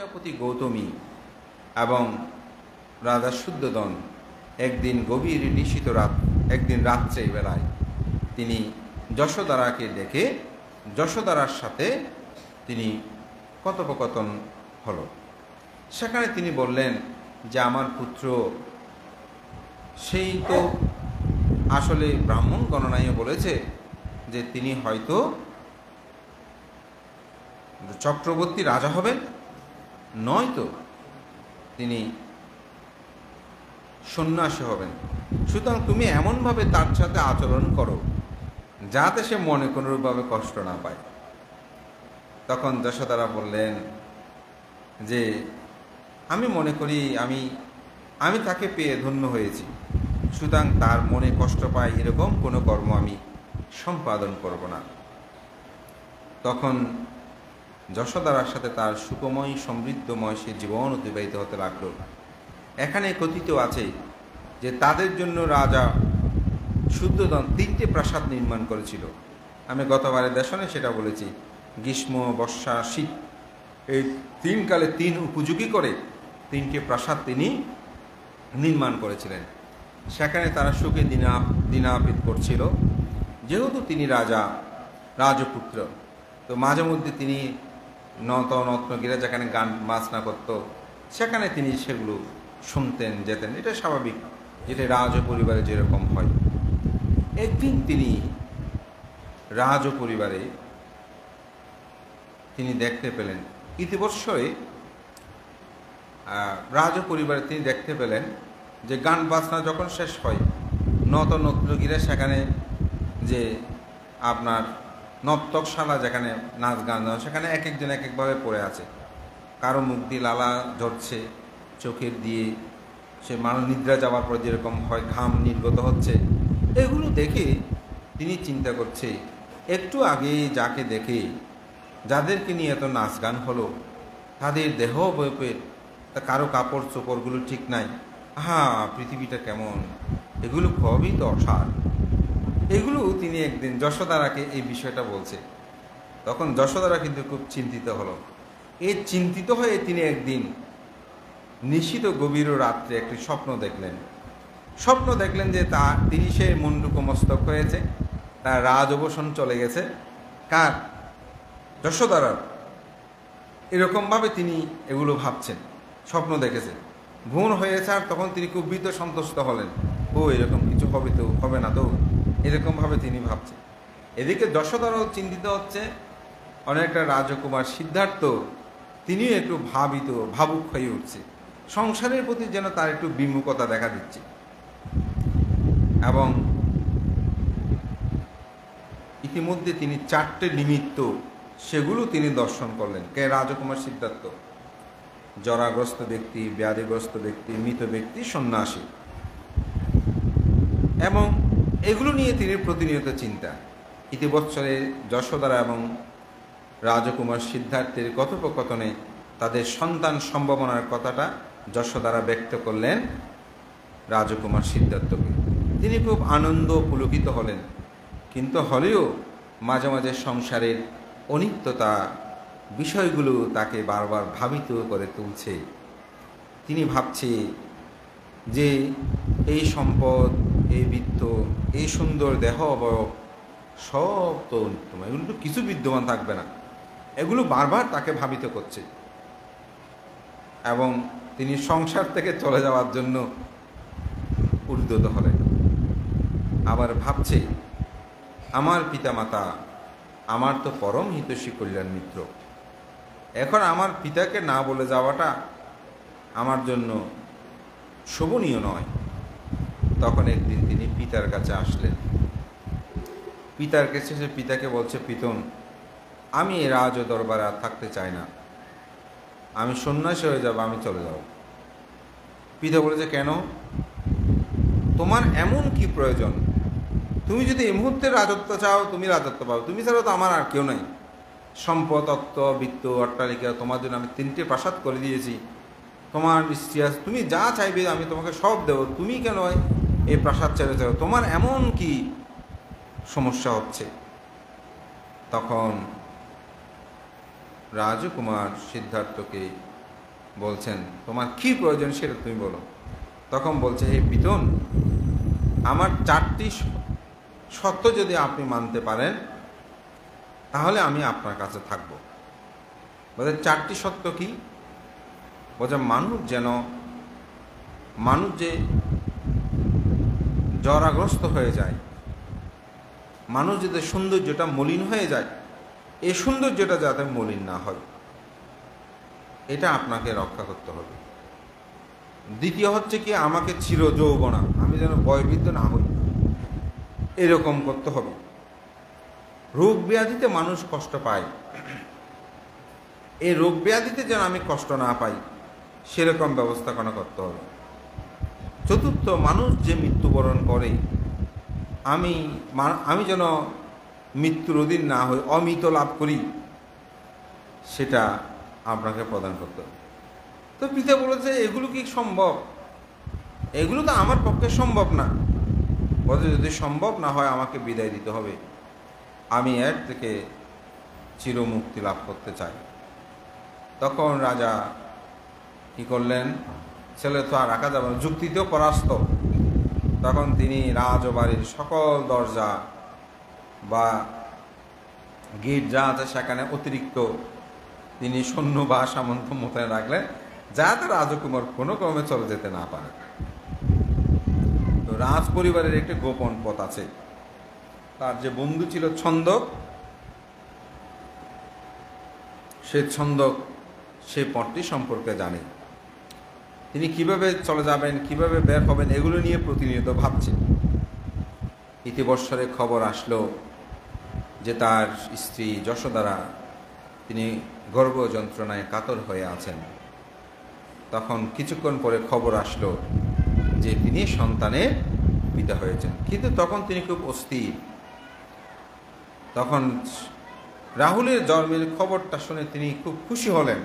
প্রজাপতি গৌতমী এবং রাজা শুদ্ধোদন একদিন গভীর নিশীত একদিন রাত্রে বেলায় তিনি যশোদারাকে দেখে যশোদারার সাথে তিনি কথোপকথন হলো। সেখানে তিনি বললেন যে আমার পুত্র সেই তো আসলে ব্রাহ্মণ গণনায় বলেছে যে তিনি হয়তো চক্রবর্তী রাজা হবেন, নয়তো তিনি সন্ন্যাসী হবেন। সুতরাং তুমি এমনভাবে তার সাথে আচরণ করো যাতে সে মনে কোনোরূপভাবে কষ্ট না পায়। তখন যশোদারা বললেন যে আমি মনে করি আমি তাকে পেয়ে ধন্য হয়েছি, সুতরাং তার মনে কষ্ট পায় এরকম কোনো কর্ম আমি সম্পাদন করব না। তখন যশোদারার সাথে তার সুখময় সমৃদ্ধময় সে জীবন অতিবাহিত হতে লাগল। এখানে কথিত আছে যে তাদের জন্য রাজা শুদ্ধোদন 3টে প্রাসাদ নির্মাণ করেছিল। আমি গতবারের দেশনে সেটা বলেছি, গ্রীষ্ম, বর্ষা, শীত এই 3 কালে 3 উপযোগী করে 3টে প্রাসাদ তিনি নির্মাণ করেছিলেন। সেখানে তারা সুখে দিনাপিত করছিল। যেহেতু তিনি রাজপুত্র, তো মাঝে মধ্যে তিনি নতনগিরা যেখানে গান বাজনা করত সেখানে তিনি সেগুলো শুনতেন, যেতেন। এটা স্বাভাবিক, যেটা রাজ পরিবারে যেরকম হয়। একদিন তিনি রাজ পরিবারে তিনি দেখতে পেলেন, ইতিবৎসরে রাজ পরিবারে তিনি দেখতে পেলেন যে গান বাজনা যখন শেষ হয়, নতনগিরা সেখানে যে আপনার নর্তকশালা যেখানে নাচ গান সেখানে এক একজন এক একভাবে পড়ে আছে। কারো মুখ দিয়ে লালা ঝরছে, চোখের দিয়ে সে মানুষ নিদ্রা যাওয়ার পর যেরকম হয় ঘাম নির্গত হচ্ছে। এগুলো দেখে তিনি চিন্তা করছে, একটু আগে যাকে দেখে যাদেরকে নিয়ে এত নাচ গান হলো তাদের দেহ বয়পে কারো কাপড় চোপড়গুলো ঠিক নাই, পৃথিবীটা কেমন, এগুলো খুবই তো অসার। এগুলো তিনি একদিন যশোদারাকে এই বিষয়টা বলছে। তখন যশোদারা কিন্তু খুব চিন্তিত হলো। এই চিন্তিত হয়ে তিনি একদিন নিশীত গভীর রাত্রে একটি স্বপ্ন দেখলেন যে তিনি সে মুন্ডুক মস্তক হয়েছে, তার রাজ অবসান চলে গেছে। কার? যশোদারার। এরকমভাবে তিনি এগুলো ভাবছেন, স্বপ্ন দেখেছেন, ভ্রূণ হয়েছে। আর তখন তিনি খুব ভীত সন্তুষ্ট হলেন, এরকম কিছু হবে না তো, এরকমভাবে তিনি ভাবছেন। এদিকে যশোদারাও চিন্তিত হচ্ছে। অনেকটা রাজকুমার সিদ্ধার্থ তিনিও একটু ভাবুক হয়ে উঠছে। সংসারের প্রতি যেন তার একটু বিমুখতা দেখা দিচ্ছে। এবং ইতিমধ্যে তিনি 4টে নিমিত্ত সেগুলো তিনি দর্শন করলেন। কে? রাজকুমার সিদ্ধার্থ। জরাগ্রস্ত ব্যক্তি, ব্যাধিগ্রস্ত ব্যক্তি, মৃত ব্যক্তি, সন্ন্যাসী, এবং এগুলো নিয়ে তিনি প্রতিনিয়ত চিন্তা। ইতিবৎসরে যশোদারা এবং রাজকুমার সিদ্ধার্থের কথোপকথনে তাদের সন্তান সম্ভাবনার কথাটা যশোদারা ব্যক্ত করলেন রাজকুমার সিদ্ধার্থকে। তিনি খুব আনন্দ পুলকিত হলেন, কিন্তু হলেও মাঝে মাঝে সংসারের অনিত্যতা বিষয়গুলো তাকে বারবার ভাবিত করে তুলছে। তিনি ভাবছে যে এই সম্পদ, এই বিত্ত, এই সুন্দর দেহ অবয়ব সব তো অনিত্যময়, এগুলো তো কিছু বিদ্যমান থাকবে না। এগুলো বারবার তাকে ভাবিত করছে এবং তিনি সংসার থেকে চলে যাওয়ার জন্য উদ্যত হলেন। আবার ভাবছে, আমার পিতামাতা আমার তো পরম হিতৈষী কল্যাণ মিত্র, এখন আমার পিতাকে না বলে যাওয়াটা আমার জন্য শোভনীয় নয়। তখন একদিন তিনি পিতার কাছে আসলেন। পিতার কাছে সে পিতাকে বলছে, পিতন, আমি এই রাজ দরবারে আর থাকতে চাই না, আমি সন্ন্যাসী হয়ে যাব, আমি চলে যাব। পিতা বলেছে, কেন? তোমার এমন কি প্রয়োজন? তুমি যদি এই মুহূর্তে রাজত্ব চাও, তুমি রাজত্ব পাও, তুমি ছাড়া তো আমার আর কেউ নাই। সম্পদ, অর্থ, বিত্ত, অট্টালিকা, তোমার জন্য আমি 3টে প্রাসাদ করে দিয়েছি, তোমার স্ত্রী, তুমি যা চাইবে আমি তোমাকে সব দেবো, তুমি কেন এই প্রাসাদ ছেড়ে যাও? তোমার এমন কি সমস্যা হচ্ছে? তখন রাজকুমার সিদ্ধার্থকে বলছেন তোমার কি প্রয়োজন সেটা তুমি বলো। তখন বলছে, হে পিতন, আমার 4টি সত্য যদি আপনি মানতে পারেন তাহলে আমি আপনার কাছে থাকব। বলছে 4টি সত্য কি? বলছে মানুষ যে জরাগ্রস্ত হয়ে যায়, মানুষ যদি সৌন্দর্যটা মলিন হয়ে যায়, এই সৌন্দর্যটা যাতে মলিন না হয় এটা আপনাকে রক্ষা করতে হবে। দ্বিতীয় হচ্ছে কি, আমাকে চির যৌবনা, আমি যেন বয়োবৃদ্ধ না হই, এরকম করতে হবে। রোগ ব্যাধিতে মানুষ কষ্ট পায়, এই রোগ ব্যাধিতে যেন আমি কষ্ট না পাই সেরকম ব্যবস্থাপনা করতে হবে। চতুর্থ, মানুষ যে মৃত্যুবরণ করে আমি যেন মৃত্যুর অধীন না হই, অমৃত লাভ করি, সেটা আপনাকে প্রদান করতে হবে। তো পিতা বলেছে, এগুলো কি সম্ভব? এগুলো তো আমার পক্ষে সম্ভব না। বলছে, যদি সম্ভব না হয় আমাকে বিদায় দিতে হবে, আমি এর থেকে চিরমুক্তি লাভ করতে চাই। তখন রাজা কি করলেন, ছেলে তো আর রাখা যাবে না, যুক্তিতেও পরাস্ত। তখন তিনি রাজবাড়ির সকল দরজা বা গেট যা আছে সেখানে অতিরিক্ত তিনি সৈন্য বা সামন্ত মোতায়েন রাখলেন, যাতে রাজকুমার কোনো ক্রমে চলে যেতে না পারে। তো রাজ পরিবারের একটি গোপন পথ আছে। তার যে বন্ধু ছিল ছন্দক, সে ছন্দক সেই পথটি সম্পর্কে জানে। তিনি কিভাবে চলে যাবেন, কিভাবে বের হবেন, এগুলো নিয়ে প্রতিনিয়ত ভাবছে। ইতিবৎসরে খবর আসলো যে তার স্ত্রী যশোদারা তিনি গর্ভ যন্ত্রণায় কাতর হয়ে আছেন। তখন কিছুক্ষণ পরে খবর আসলো যে তিনি সন্তানের পিতা হয়েছেন, কিন্তু তখন তিনি খুব অস্থির। তখন রাহুলের জন্মের খবরটা শুনে তিনি খুব খুশি হলেন,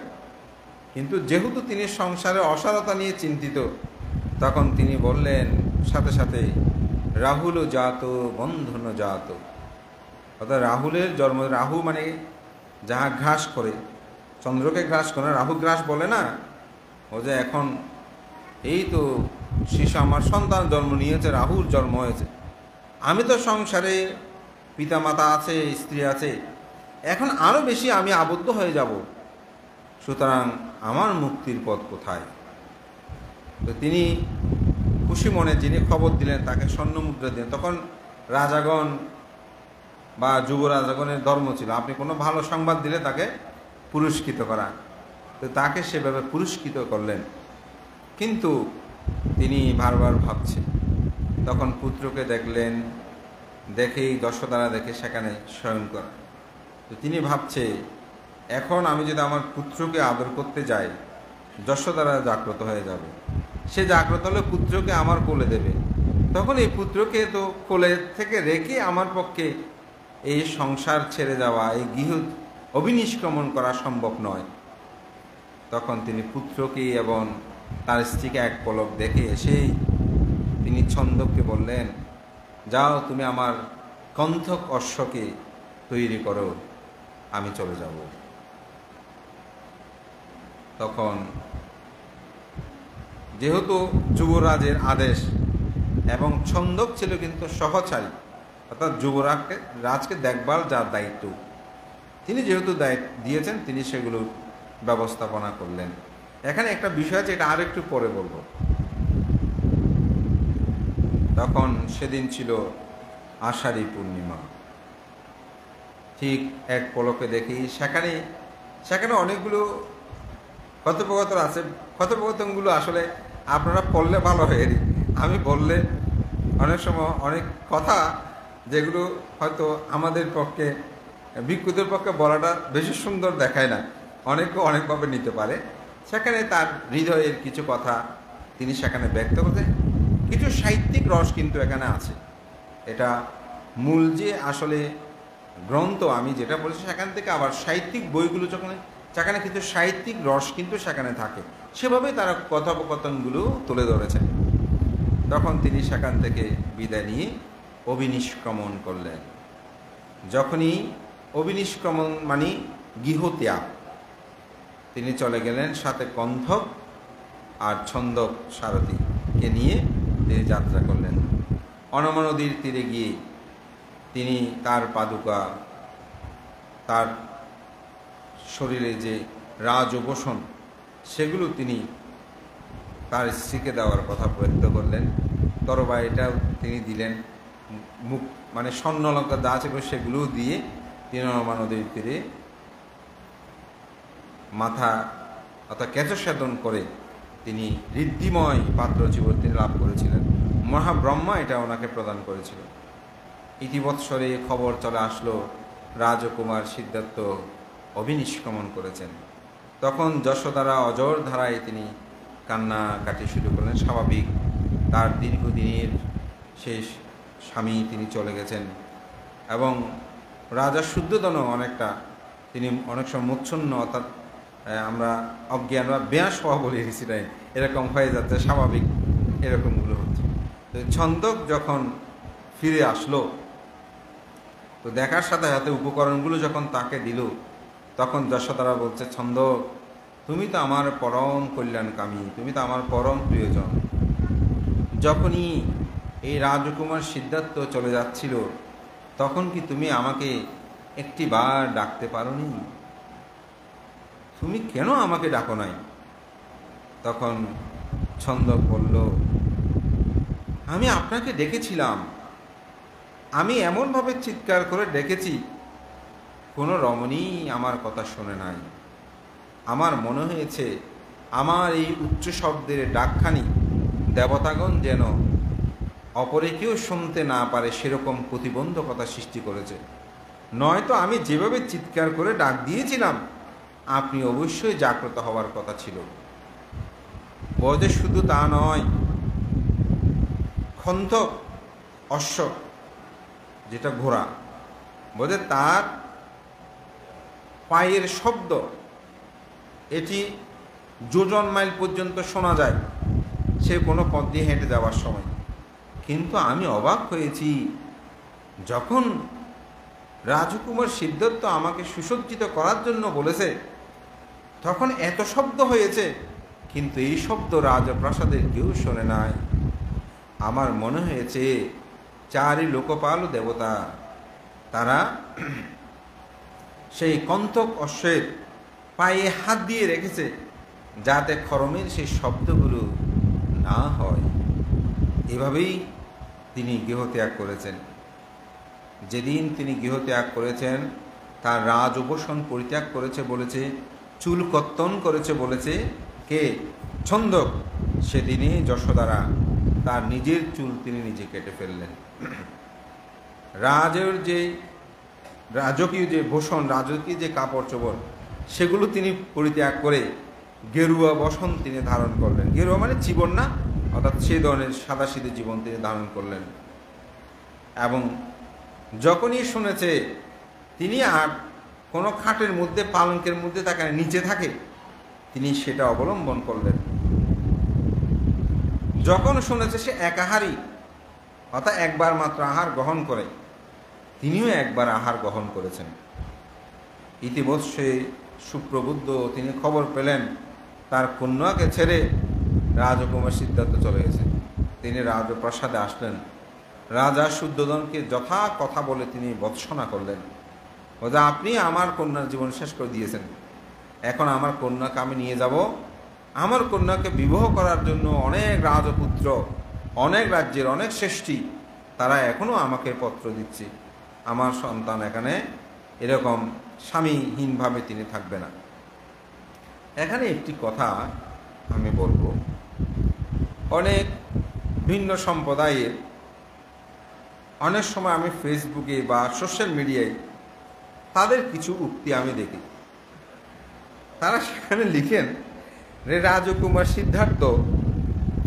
কিন্তু যেহেতু তিনি সংসারে অসারতা নিয়ে চিন্তিত, তখন তিনি বললেন সাথে সাথে, রাহুল জাত বন্ধন জাত। অর্থাৎ রাহুলের জন্ম, রাহু মানে যাহা গ্রাস করে, চন্দ্রকে গ্রাস করে, রাহু গ্রাস বলে না, ও যে এখন এই তো শিশু আমার সন্তান জন্ম নিয়েছে, রাহুর জন্ম হয়েছে, আমি তো সংসারে পিতামাতা আছে, স্ত্রী আছে, এখন আরও বেশি আমি আবদ্ধ হয়ে যাব, সুতরাং আমার মুক্তির পথ কোথায়? তো তিনি খুশি মনে যিনি খবর দিলেন তাকে স্বর্ণ মুদ্রা দিলেন। তখন রাজাগণ বা যুবরাজাগণের ধর্ম ছিল আপনি কোনো ভালো সংবাদ দিলে তাকে পুরস্কৃত করা, তো তাকে সেভাবে পুরস্কৃত করলেন। কিন্তু তিনি বারবার ভাবছে। তখন পুত্রকে দেখলেন, দেখেই যশোদারা দেখে সেখানে শয়ন করা। তো তিনি ভাবছে, এখন আমি যদি আমার পুত্রকে আদর করতে যাই, যশোদারা জাগ্রত হয়ে যাবে, সে জাগ্রত হলে পুত্রকে আমার কোলে দেবে, তখন এই পুত্রকে তো কোলে থেকে রেখে আমার পক্ষে এই সংসার ছেড়ে যাওয়া, এই গৃহ অভিনিষ্ক্রমণ করা সম্ভব নয়। তখন তিনি পুত্রকে এবং তার স্ত্রীকে এক পলক দেখে এসেই তিনি ছন্দককে বললেন, যাও তুমি আমার কণ্ঠক অশ্বকে তৈরি করো, আমি চলে যাব। তখন যেহেতু যুবরাজের আদেশ এবং ছন্দক ছিল কিন্তু সহচারী, অর্থাৎ রাজকে দেখভাল যার দায়িত্ব, তিনি যেহেতু দায়িত্ব দিয়েছেন তিনি সেগুলো ব্যবস্থাপনা করলেন। এখানে একটা বিষয় আছে, এটা আর একটু পরে বলবো। তখন সেদিন ছিল আষাঢ়ী পূর্ণিমা। ঠিক এক পলকে দেখি সেখানে অনেকগুলো কথোপকথন আছে। কথোপকথনগুলো আসলে আপনারা পড়লে ভালো হয়, আমি বললে অনেক সময় অনেক কথা যেগুলো হয়তো আমাদের পক্ষে, ভিক্ষুদের পক্ষে বলাটা বেশি সুন্দর দেখায় না, অনেকে অনেকভাবে নিতে পারে। সেখানে তার হৃদয়ের কিছু কথা তিনি সেখানে ব্যক্ত করতে, কিছু সাহিত্যিক রস কিন্তু এখানে আছে। এটা মূল যে আসলে গ্রন্থ আমি যেটা বলেছি সেখান থেকে আবার সাহিত্যিক বইগুলো যখন সেখানে কিছু সাহিত্যিক রস কিন্তু সেখানে থাকে, সেভাবে তারা কথোপকথনগুলো তুলে ধরেছেন। তখন তিনি সেখান থেকে বিদায় নিয়ে অভিনিষ্ক্রমণ করলেন। যখনই অভিনিষ্ক্রমণ মানে গৃহত্যাগ, তিনি চলে গেলেন, সাথে কণ্ঠক আর ছন্দক সারথীকে নিয়ে তিনি যাত্রা করলেন। অনমা নদীর তীরে গিয়ে তিনি তার পাদুকা, তার শরীরে যে রাজভূষণ সেগুলো তিনি তার স্ত্রীকে দেওয়ার কথা ব্যক্ত করলেন। তরবারিটাও তিনি দিলেন, মুখ মানে স্বর্ণলঙ্কা যা ছিল সেগুলোও দিয়ে তিনি অনমা নদীর তীরে মাথা অর্থাৎ কেশসাধন করে তিনি ঋদ্ধিময় পাত্র জীবন তিনি লাভ করেছিলেন। মহাব্রহ্মা এটা ওনাকে প্রদান করেছিল। ইতিবৎসরে খবর চলে আসলো রাজকুমার সিদ্ধার্থ অভিনিষ্ক্রমণ করেছেন। তখন যশোদারা অজর ধারায় তিনি কান্নাকাটি শুরু করলেন। স্বাভাবিক, তার দীর্ঘদিনের শেষ স্বামী তিনি চলে গেছেন এবং রাজা শুদ্ধোধনও তিনি অনেক সময় মুচ্ছন্ন, অর্থাৎ আমরা অজ্ঞান বা বেয়াস হওয়া বলে সেটাই এরকম হয়ে যাচ্ছে, স্বাভাবিক এরকমগুলো হচ্ছে। তো ছন্দক যখন ফিরে আসলো, তো দেখার সাথে সাথে উপকরণগুলো যখন তাকে দিল, তখন যশোদারা বলছে, ছন্দক, তুমি তো আমার পরম কল্যাণকামী, তুমি তো আমার পরম প্রিয়জন। যখনই এই রাজকুমার সিদ্ধার্থ চলে যাচ্ছিল, তখন কি তুমি আমাকে একটি বার ডাকতে পারোনি? তুমি কেন আমাকে ডাকো নাই? তখন ছন্দক বলল, আমি আপনাকে ডেকেছিলাম, আমি এমনভাবে চিৎকার করে ডেকেছি, কোনো রমণী আমার কথা শোনে নাই। আমার মনে হয়েছে আমার এই উচ্চ শব্দের ডাকখানি দেবতাগণ যেন অপরে কেউ শুনতে না পারে সেরকম প্রতিবন্ধকতা সৃষ্টি করেছে। নয়তো আমি যেভাবে চিৎকার করে ডাক দিয়েছিলাম, আপনি অবশ্যই জাগ্রত হওয়ার কথা ছিল। বজে শুধু তা নয়, খন্তক অশ্ব যেটা ঘোড়া, বোধে তার পায়ের শব্দ এটি যোজন মাইল পর্যন্ত শোনা যায় সে কোনো পথ দিয়ে হেঁটে যাওয়ার সময়। কিন্তু আমি অবাক হয়েছি, যখন রাজকুমার সিদ্ধার্থ আমাকে সুসজ্জিত করার জন্য বলেছে, তখন এত শব্দ হয়েছে, কিন্তু এই শব্দ রাজপ্রাসাদের কেউ শোনে নাই। আমার মনে হয়েছে চারি লোকপাল দেবতা তারা সেই কন্তক অশ্বের পায়ে হাত দিয়ে রেখেছে, যাতে খরমের সেই শব্দগুলো না হয়। এভাবেই তিনি গৃহত্যাগ করেছেন। যেদিন তিনি গৃহত্যাগ করেছেন, তার রাজভূষণ পরিত্যাগ করেছে বলেছে, চুল কত্তন করেছে বলেছে কে? ছন্দক। সেদিনই যশোদারা তার নিজের চুল তিনি নিজে কেটে ফেললেন। রাজকীয় যে ভূষণ, রাজকীয় যে কাপড় চোপড়, সেগুলো তিনি পরিত্যাগ করে গেরুয়া বসন তিনি ধারণ করলেন। গেরুয়া মানে জীবন না, অর্থাৎ সেই ধরনের সাদাসিধে জীবন তিনি ধারণ করলেন। এবং যখনই শুনেছে তিনি আর কোনো খাটের মধ্যে, পালঙ্কের মধ্যে তাকে নিচে থাকে, তিনি সেটা অবলম্বন করলেন। যখন শুনেছে সে একাহারী, অর্থাৎ একবার মাত্র আহার গ্রহণ করে, তিনিও একবার আহার গ্রহণ করেছেন। ইতিবৎসে সুপ্রবুদ্ধ তিনি খবর পেলেন তার কন্যাকে ছেড়ে রাজকুমার সিদ্ধার্থ চলে গেছে। তিনি রাজপ্রাসাদে আসলেন। রাজা শুদ্ধোধনকে যথা কথা বলে তিনি ভর্ৎসনা করলেন, বলতে আপনি আমার কন্যার জীবন শেষ করে দিয়েছেন, এখন আমার কন্যাকে আমি নিয়ে যাব। আমার কন্যাকে বিবাহ করার জন্য অনেক রাজপুত্র, অনেক রাজ্যের অনেক শ্রেষ্ঠী তারা এখনও আমাকে পত্র দিচ্ছে। আমার সন্তান এখানে এরকম স্বামীহীনভাবে তিনি থাকবে না। এখানে একটি কথা আমি বলবো, অনেক ভিন্ন সম্প্রদায়ের অনেক সময় আমি ফেসবুকে বা সোশ্যাল মিডিয়ায় তাদের কিছু উক্তি আমি দেখি। তারা সেখানে লিখেন যে রাজকুমার সিদ্ধার্থ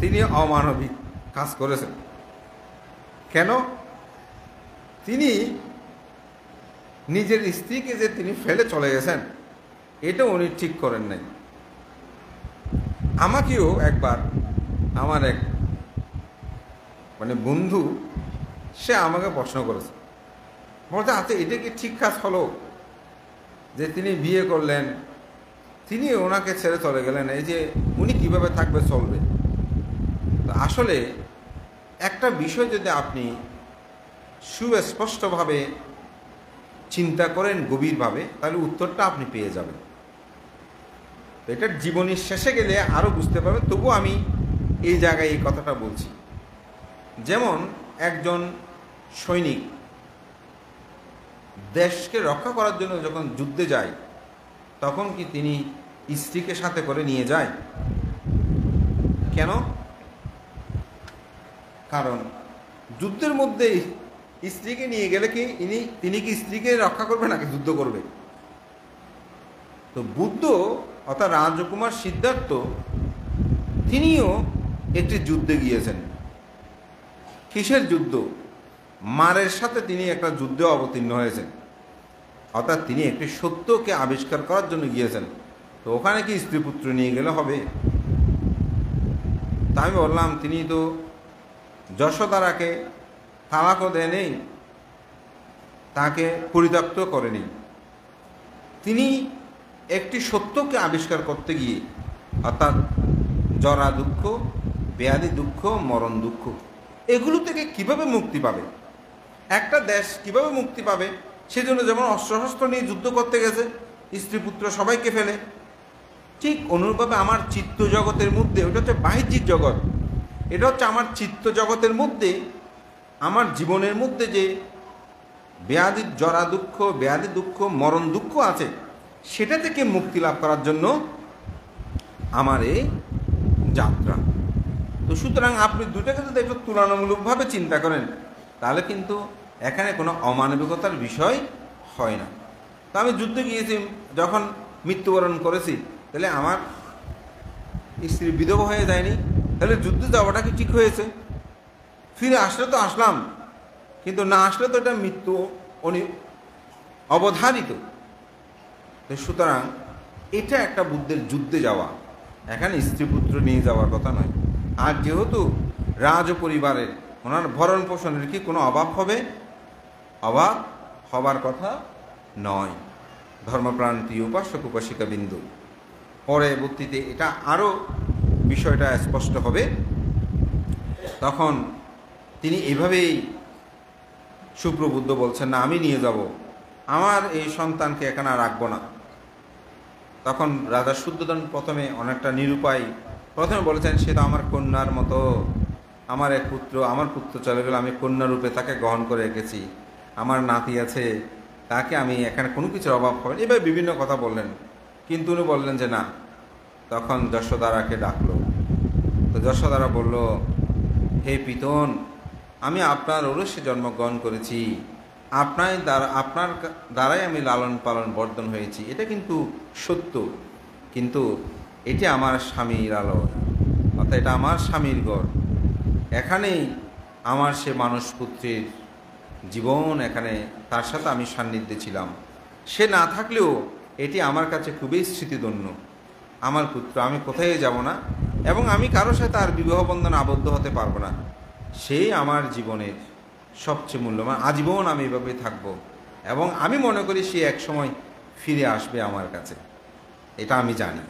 তিনি অমানবিক কাজ করেছেন। কেন? তিনি নিজের স্ত্রীকে যে তিনি ফেলে চলে গেছেন, এটা উনি ঠিক করেন নাই। আমাকেও একবার আমার এক বন্ধু সে আমাকে প্রশ্ন করেছে, বলতে আচ্ছা এটা কি ঠিক কাজ হলো যে তিনি বিয়ে করলেন, তিনি ওনাকে ছেড়ে চলে গেলেন। এই যে উনি কিভাবে থাকবে, চলবে। তো আসলে একটা বিষয় যদি আপনি সুস্পষ্টভাবে চিন্তা করেন গভীরভাবে, তাহলে উত্তরটা আপনি পেয়ে যাবেন। তো এটার জীবনের শেষে গেলে আরও বুঝতে পারবেন। তবু আমি এই জায়গায় এই কথাটা বলছি, যেমন একজন সৈনিক দেশকে রক্ষা করার জন্য যখন যুদ্ধে যায়, তখন কি তিনি স্ত্রীকে সাথে করে নিয়ে যায়? কেন? কারণ যুদ্ধের মধ্যে স্ত্রীকে নিয়ে গেলে কি তিনি কি স্ত্রীকে রক্ষা করবে নাকি যুদ্ধ করবে? তো বুদ্ধ অর্থাৎ রাজকুমার সিদ্ধার্থ তিনিও একটি যুদ্ধে গিয়েছেন। কিসের যুদ্ধ? মারের সাথে তিনি একটা যুদ্ধে অবতীর্ণ হয়েছেন। অর্থাৎ তিনি একটি সত্যকে আবিষ্কার করার জন্য গিয়েছেন। তো ওখানে কি স্ত্রী পুত্র নিয়ে গেলে হবে? তা আমি বললাম, তিনি তো যশোদারাকে তালাকও দেয়নি, তাকে পরিত্যক্ত করেনি। তিনি একটি সত্যকে আবিষ্কার করতে গিয়ে, অর্থাৎ জরা দুঃখ, ব্যাধি দুঃখ, মরণ দুঃখ, এগুলো থেকে কিভাবে মুক্তি পাবে, একটা দেশ কিভাবে মুক্তি পাবে, সেজন্য যেমন অস্ত্রশস্ত্র নিয়ে যুদ্ধ করতে গেছে, স্ত্রী পুত্র সবাইকে ফেলে, ঠিক অনুরূপভাবে আমার চিত্ত জগতের মধ্যে, ওটা হচ্ছে বাহ্যিক জগৎ, এটা হচ্ছে আমার চিত্ত জগতের মধ্যে, আমার জীবনের মধ্যে যে ব্যাধি জরা দুঃখ, ব্যাধি দুঃখ, মরণ দুঃখ আছে, সেটা থেকে মুক্তি লাভ করার জন্য আমার এই যাত্রা। তো সুতরাং আপনি দুটাকে যদি একটু তুলনামূলকভাবে চিন্তা করেন, তাহলে কিন্তু এখানে কোনো অমানবিকতার বিষয় হয় না। তো আমি যুদ্ধে গিয়েছি, যখন মৃত্যুবরণ করেছি, তাহলে আমার স্ত্রী বিধবা হয়ে যায়নি, তাহলে যুদ্ধে যাওয়াটা কি ঠিক হয়েছে? ফিরে আসলে তো আসলাম, কিন্তু না আসলে তো এটা মৃত্যু অবধারিত। সুতরাং এটা একটা বুদ্ধের যুদ্ধে যাওয়া, এখানে স্ত্রী পুত্র নিয়ে যাওয়ার কথা নয়। আর যেহেতু রাজ পরিবারের ওনার ভরণ পোষণের কি কোনো অভাব হবে? অভাব হবার কথা নয়। ধর্মপ্রান্তীয় উপাসক উপাসিকা বিন্দু, পরবর্তীতে এটা আরও বিষয়টা স্পষ্ট হবে। তখন তিনি এভাবেই সুপ্রবুদ্ধ বলছেন, না আমি নিয়ে যাব, আমার এই সন্তানকে এখানে আর রাখবো না। তখন রাজা শুদ্ধোধন প্রথমে অনেকটা নিরুপায়, প্রথমে বলেছেন, সে তো আমার কন্যার মতো, আমার এক পুত্র, আমার পুত্র চলে গেল, আমি কন্যা রূপে তাকে গ্রহণ করে রেখেছি, আমার নাতি আছে, তাকে আমি এখানে কোনো কিছুর অভাব হবে, এভাবে বিভিন্ন কথা বললেন। কিন্তু উনি বললেন যে না। তখন যশোদারাকে ডাকলো। তো যশোদারা বলল, হে পিতন, আমি আপনার ঔরসে জন্মগ্রহণ করেছি, আপনার দ্বারাই আমি লালন পালন বর্ধন হয়েছি, এটা কিন্তু সত্য, কিন্তু এটা আমার স্বামীর আলো, অর্থাৎ এটা আমার স্বামীর গড়, এখানেই আমার সে মানুষ পুত্রের জীবন, এখানে তার সাথে আমি সান্নিধ্যে ছিলাম, সে না থাকলেও এটি আমার কাছে খুবই স্মৃতিধন্য, আমার পুত্র, আমি কোথায় যাব না, এবং আমি কারোর সাথে আর বিবাহ বন্ধনে আবদ্ধ হতে পারবো না, সেই আমার জীবনের সবচেয়ে মূল্যবান, আজীবন আমি এভাবে থাকবো, এবং আমি মনে করি সে এক সময় ফিরে আসবে আমার কাছে, এটা আমি জানি।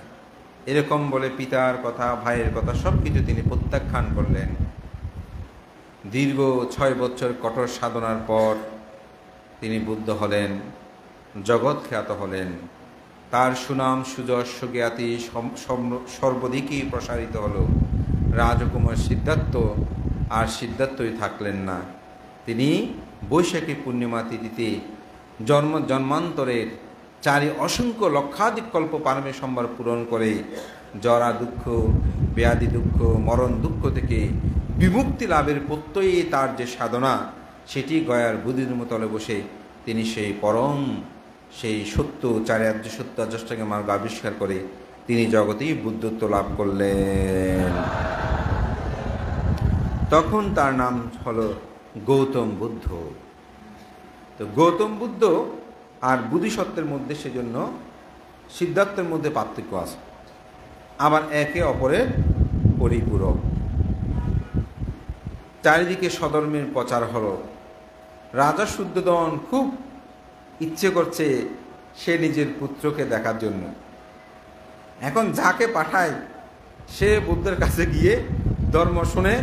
এরকম বলে পিতার কথা, ভাইয়ের কথা সব কিছু তিনি প্রত্যাখ্যান করলেন। দীর্ঘ 6 বছর কঠোর সাধনার পর তিনি বুদ্ধ হলেন, জগৎ খ্যাত হলেন, তার সুনাম সুযশ জ্ঞাতি সর্বদিকেই প্রসারিত হলো। রাজকুমার সিদ্ধার্থ আর সিদ্ধার্থই থাকলেন না, তিনি বৈশাখী পূর্ণিমা তিথিতে জন্মান্তরের চারি অসংখ্য লক্ষাধিক কল্প পারমে সম্ভার পূরণ করে জরা দুঃখ, ব্যাধি দুঃখ, মরণ দুঃখ থেকে বিমুক্তি লাভের প্রত্যয়ে তার যে সাধনা, সেটি গয়ার বুদ্ধির তলে বসে তিনি সেই পরম, সেই সত্য, চারিয়ার্য সত্য আজষ্টাঙ্গ মার্গ আবিষ্কার করে তিনি জগতেই বুদ্ধত্ব লাভ করলেন। তখন তার নাম হলো গৌতম বুদ্ধ। তো গৌতম বুদ্ধ আর বোধিসত্ত্বের মধ্যে সেজন্য সিদ্ধার্থের মধ্যে পার্থক্য আছে, আবার একে অপরের পরিপূরক। চারিদিকে সধর্মের প্রচার হলো। রাজা শুদ্ধোধন খুব ইচ্ছে করছে সে নিজের পুত্রকে দেখার জন্য, এখন যাকে পাঠায় সে বুদ্ধের কাছে গিয়ে ধর্ম শুনে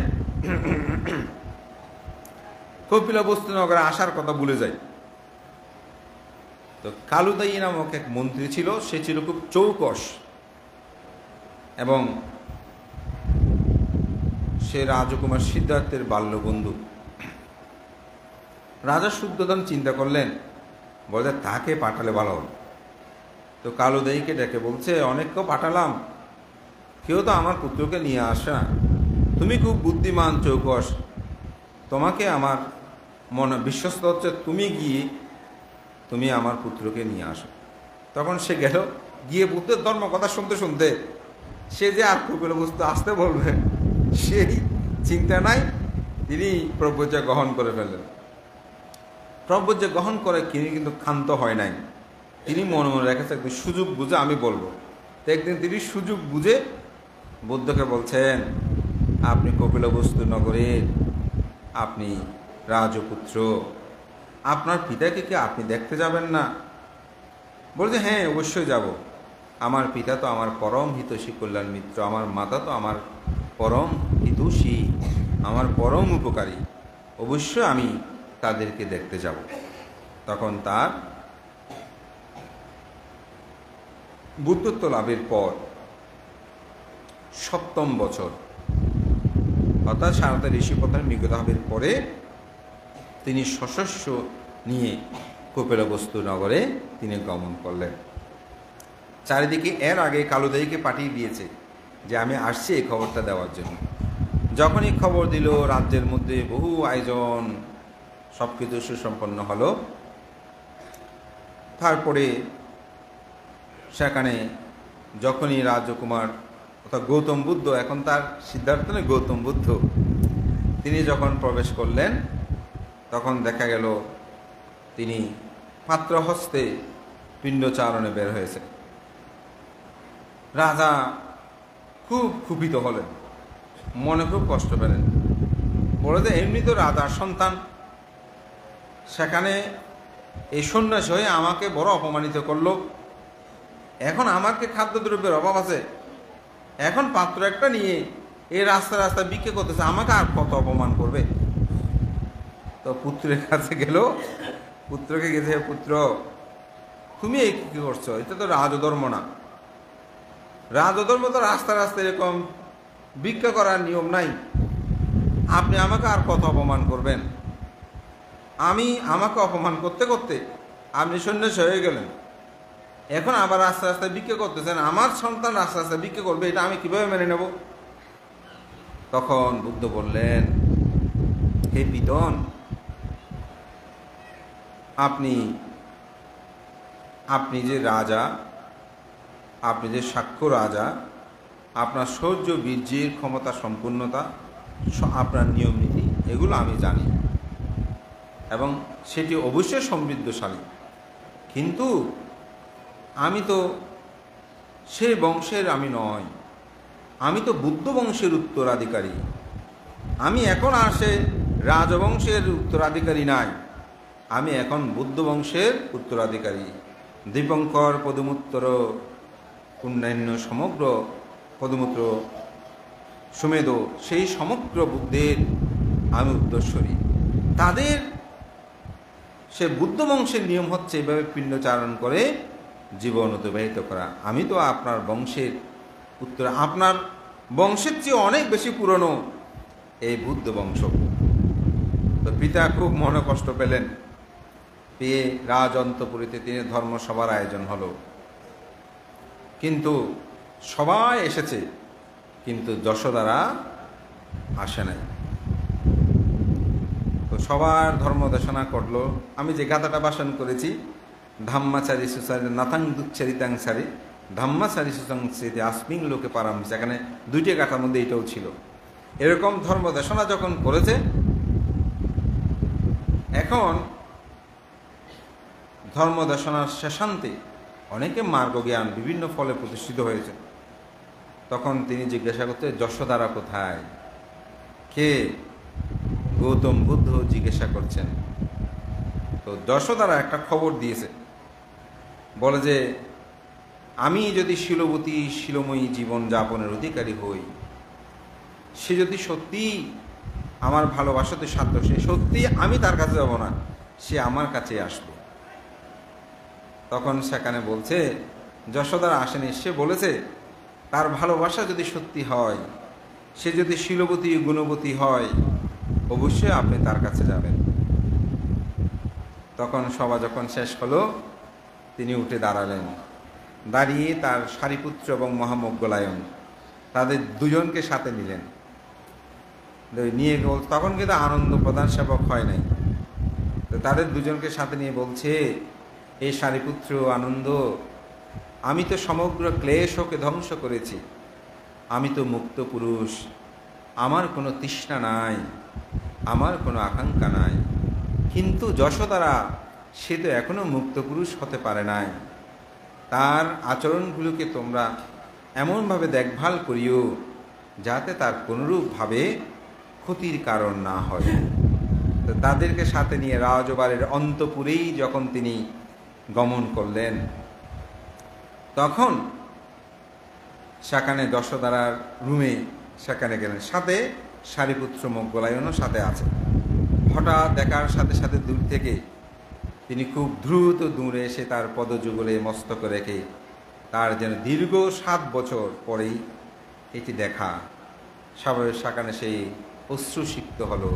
কপিলবস্তু নগরে আসার কথা ভুলে যায়। তো কালুদায়ী নামক এক মন্ত্রী ছিল, সে ছিল খুব চৌকস এবং সে রাজকুমার সিদ্ধার্থের বাল্যবন্ধু। রাজা শুদ্ধোধন চিন্তা করলেন, বলে তাকে পাঠালে ভালো হল। তো কালুদায়ীকে ডেকে বলছে, অনেককেও পাঠালাম, কেউ তো আমার পুত্রকে নিয়ে আসে না। তুমি খুব বুদ্ধিমান চৌকস, তোমাকে আমার মনে বিশ্বস্ত হচ্ছে, তুমি আমার পুত্রকে নিয়ে আসো। তখন সে গেল, গিয়ে বুদ্ধের ধর্ম কথা শুনতে শুনতে সে যে আর কপিলবস্তু আসতে বলবে সেই চিন্তা নাই, তিনি প্রব্রজ্য গ্রহণ করে ফেললেন। প্রব্রজ্য গ্রহণ করে তিনি কিন্তু ক্ষান্ত হয় নাই, তিনি মনে মনে রেখেছে একদিন সুযোগ বুঝে আমি বলবো। তো একদিন তিনি সুযোগ বুঝে বুদ্ধকে বলছেন, আপনি কপিলবস্তু নগরের, আপনি রাজপুত্র, আপনার পিতাকে কি আপনি দেখতে যাবেন না? বলছে, হ্যাঁ অবশ্যই যাব। আমার পিতা তো আমার পরম হিতৈষী কল্যাণ মিত্র, আমার মাতা তো আমার পরম হিতৈষী, আমার পরম উপকারী, অবশ্যই আমি তাদেরকে দেখতে যাব। তখন তার বুদ্ধত্ব লাভের পর 7ম বছর, অর্থাৎ সারদা ঋষিপথের নিকটাভাবের পরে তিনি সশস্য নিয়ে কপিলবস্তু নগরে তিনি গমন করলেন। চারিদিকে এর আগে কালুদায়ীকে পাঠিয়ে দিয়েছে যে আমি আসছি এই খবরটা দেওয়ার জন্য। যখনই খবর দিল, রাজ্যের মধ্যে বহু আয়োজন, সব কিছু সুসম্পন্ন হলো। তারপরে সেখানে যখনই রাজকুমার অর্থাৎ গৌতম বুদ্ধ, এখন তার সিদ্ধার্থ নয় গৌতম বুদ্ধ, তিনি যখন প্রবেশ করলেন, তখন দেখা গেল তিনি পাত্রহস্তে পিণ্ডচারণে বের হয়েছে। রাজা খুব ক্ষুব্ধ হলেন, মনে খুব কষ্ট পেলেন। বলে যে এমনি তো রাজার সন্তান, সেখানে এই সন্ন্যাসী হয়ে আমাকে বড় অপমানিত করলো, এখন আমাকে খাদ্যদ্রব্যের অভাব আছে, এখন পাত্র একটা নিয়ে এই রাস্তা রাস্তায় বিক্রি করতেছে, আমাকে আর কত অপমান করবে। তো পুত্রের কাছে গেল, পুত্রকে গেছে, পুত্র তুমি এই কি করছো, এটা তো রাজধর্ম না, রাজধর্ম তো রাস্তা রাস্তায় এরকম ভিক্ষা করার নিয়ম নাই, আপনি আমাকে আর কত অপমান করবেন। আমাকে অপমান করতে করতে আপনি সন্ন্যাসী হয়ে গেলেন, এখন আবার রাস্তা রাস্তায় ভিক্ষা করতেছেন, আমার সন্তান রাস্তা রাস্তায় ভিক্ষা করবে, এটা আমি কিভাবে মেনে নেব? তখন বুদ্ধ বললেন, হে পিতন, আপনি যে রাজা, আপনি যে সাক্ষ্য রাজা, আপনার শৌর্য বীর্যের ক্ষমতা সম্পূর্ণতা, আপনার নিয়ম নীতি এগুলো আমি জানি এবং সেটি অবশ্যই সমৃদ্ধশালী, কিন্তু আমি তো সেই বংশের আমি নয়, আমি তো বুদ্ধ বংশের উত্তরাধিকারী, আমি এখন আর সে রাজবংশের উত্তরাধিকারী নাই, আমি এখন বুদ্ধ বংশের উত্তরাধিকারী। দীপঙ্কর পদমূত্র অন্যান্য সমগ্র পদমূত্র সুমেধ, সেই সমগ্র বুদ্ধের আমি উত্তরস্বরী। তাদের সে বুদ্ধ বংশের নিয়ম হচ্ছে এভাবে পিণ্ডচারণ করে জীবন অতিবাহিত করা। আমি তো আপনার বংশের উত্তর, আপনার বংশের চেয়ে অনেক বেশি পুরনো এই বুদ্ধ বংশ। তো পিতা খুব মনে কষ্ট পেলেন, পেয়ে রাজ অন্তঃপুরীতে তিনি ধর্মসভার আয়োজন হলো, কিন্তু সবাই এসেছে, কিন্তু যশোদারা আসে নাই। তো সবার ধর্মদেশনা করলো। আমি যে গাথাটা ভাষণ করেছি, ধাম্মাচারী সুচারি নাথাং দুচ্চারিতাং সারি ধাম্মাচারী সুসংস্কৃতি আসমিং লোকে পারাম, সেখানে 2টি গাথার মধ্যে এটাও ছিল। এরকম ধর্মদেশনা যখন করেছে, এখন ধর্মদেশনার শেষান্তে অনেকে মার্গজ্ঞান বিভিন্ন ফলে প্রতিষ্ঠিত হয়েছে। তখন তিনি জিজ্ঞাসা করতে, যশোদারা কোথায়? কে? গৌতম বুদ্ধ জিজ্ঞাসা করছেন। তো যশোদারা একটা খবর দিয়েছে, বলে যে আমি যদি শিলবতী শিলময়ী জীবন যাপনের অধিকারী হই, সে যদি সত্যি আমার ভালোবাসাতে সাধ্য, সে সত্যি আমি তার কাছে যাব না, সে আমার কাছে আসবে। তখন সেখানে বলছে যশোদার আসেনি, সে বলেছে তার ভালোবাসা যদি সত্যি হয়, সে যদি শিলবতী গুণবতী হয়, অবশ্যই আপনি তার কাছে যাবেন। তখন সভা যখন শেষ হলো, তিনি উঠে দাঁড়ালেন। দাঁড়িয়ে তার সারিপুত্র এবং মহামোগ্গলায়ন তাদের দুজনকে সাথে নিলেন। নিয়ে তখন কিন্তু আনন্দ প্রধান সেবক হয় নাই, তো তাদের দুজনকে সাথে নিয়ে বলছে, এই সারিপুত্র আনন্দ, আমি তো সমগ্র ক্লেশকে ধ্বংস করেছি, আমি তো মুক্ত পুরুষ, আমার কোনো তৃষ্ণা নাই, আমার কোনো আকাঙ্ক্ষা নাই। কিন্তু যশোদারা, সে তো এখনো মুক্ত পুরুষ হতে পারে নাই। তার আচরণগুলোকে তোমরা এমনভাবে দেখভাল করিও যাতে তার কোনরূপভাবে ক্ষতির কারণ না হয়। তো তাদেরকে সাথে নিয়ে রাজবাড়ির অন্তপুরেই যখন তিনি গমন করলেন, তখন সেখানে যশোদারার রুমে সেখানে গেলেন, সাথে সারিপুত্র মোগ্গলায়নও সাথে আছে। হঠাৎ দেখার সাথে সাথে দূর থেকে তিনি খুব দ্রুত দূরে এসে তার পদযুগলে মস্তক রেখে, তার যেন দীর্ঘ 7 বছর পরেই এটি দেখা, সবাই সেখানে সেই অশ্রুসিক্ত হলো।